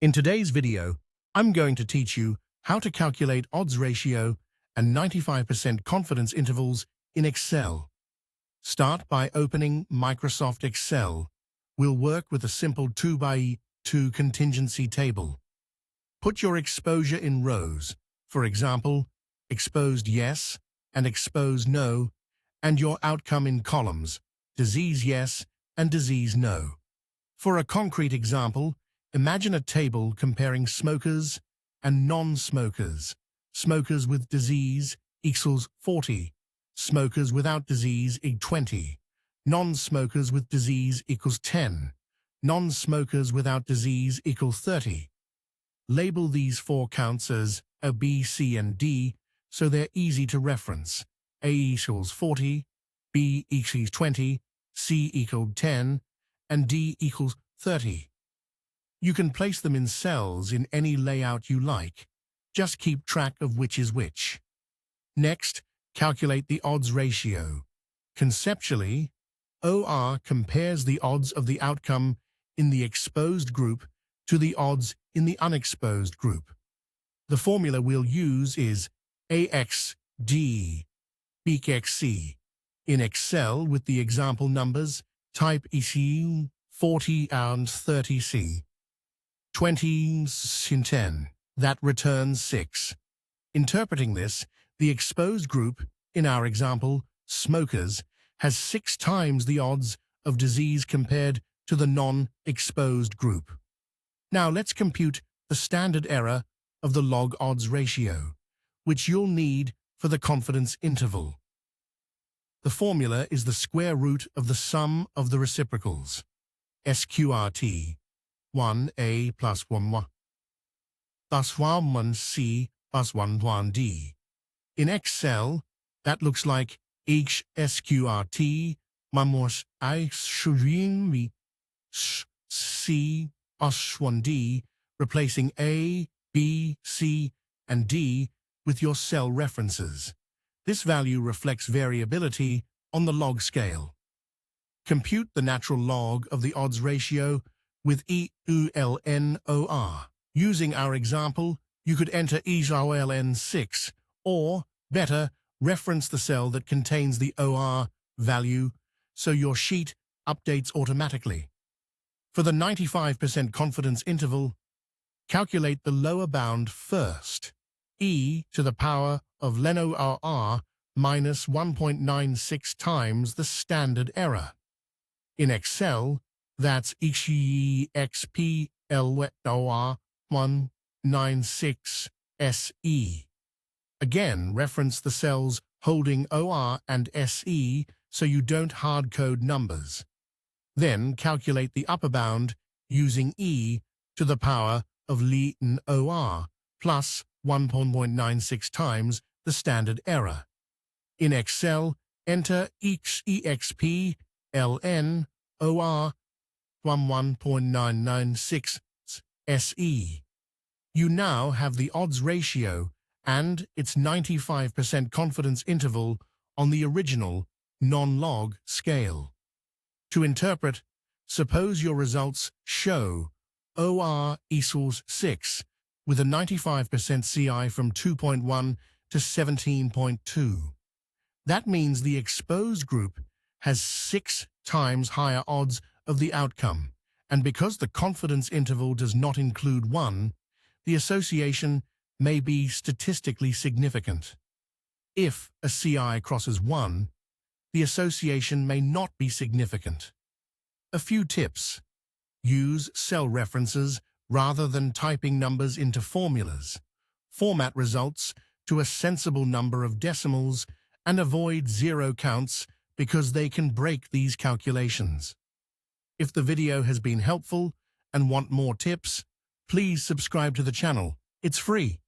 In today's video, I'm going to teach you how to calculate odds ratio and 95% confidence intervals in Excel. Start by opening Microsoft Excel. We'll work with a simple 2x2 contingency table. Put your exposure in rows, for example, exposed yes and exposed no, and your outcome in columns, disease yes and disease no. For a concrete example, imagine a table comparing smokers and non-smokers. Smokers with disease equals 40. Smokers without disease equals 20. Non-smokers with disease equals 10. Non-smokers without disease equals 30. Label these four counts as A, B, C, and D so they're easy to reference. A equals 40, B equals 20, C equals 10, and D equals 30. You can place them in cells in any layout you like. Just keep track of which is which. Next, calculate the odds ratio. Conceptually, OR compares the odds of the outcome in the exposed group to the odds in the unexposed group. The formula we'll use is AXD, BXC. In Excel, with the example numbers, type ECU 40 and 30C. 20 in 10. That returns 6. Interpreting this, the exposed group, in our example, smokers, has 6 times the odds of disease compared to the non-exposed group. Now let's compute the standard error of the log odds ratio, which you'll need for the confidence interval. The formula is the square root of the sum of the reciprocals, SQRT, 1A plus 1 plus 1C plus 1D. In Excel, that looks like each SQRT minus I C plus 1D, replacing A, B, C, and D with your cell references. This value reflects variability on the log scale. Compute the natural log of the odds ratio with EULNOR. Using our example, you could enter EULN6, or, better, reference the cell that contains the OR value so your sheet updates automatically. For the 95% confidence interval, calculate the lower bound first, e to the power of LNOR minus 1.96 times the standard error. In Excel, that's EXPLNOR 196 SE. Again, reference the cells holding OR and SE so you don't hard-code numbers. Then calculate the upper bound using e to the power of LNOR plus 1.96 times the standard error. In Excel, enter EXPLNOR 1.996 SE. You now have the odds ratio and its 95% confidence interval on the original non-log scale. To interpret, suppose your results show OR equals 6 with a 95% CI from 2.1 to 17.2. That means the exposed group has 6 times higher odds of the outcome, and because the confidence interval does not include 1, the association may be statistically significant. If a CI crosses 1, the association may not be significant. A few tips. Use cell references rather than typing numbers into formulas. Format results to a sensible number of decimals and avoid zero counts because they can break these calculations. If the video has been helpful and want more tips, please subscribe to the channel. It's free.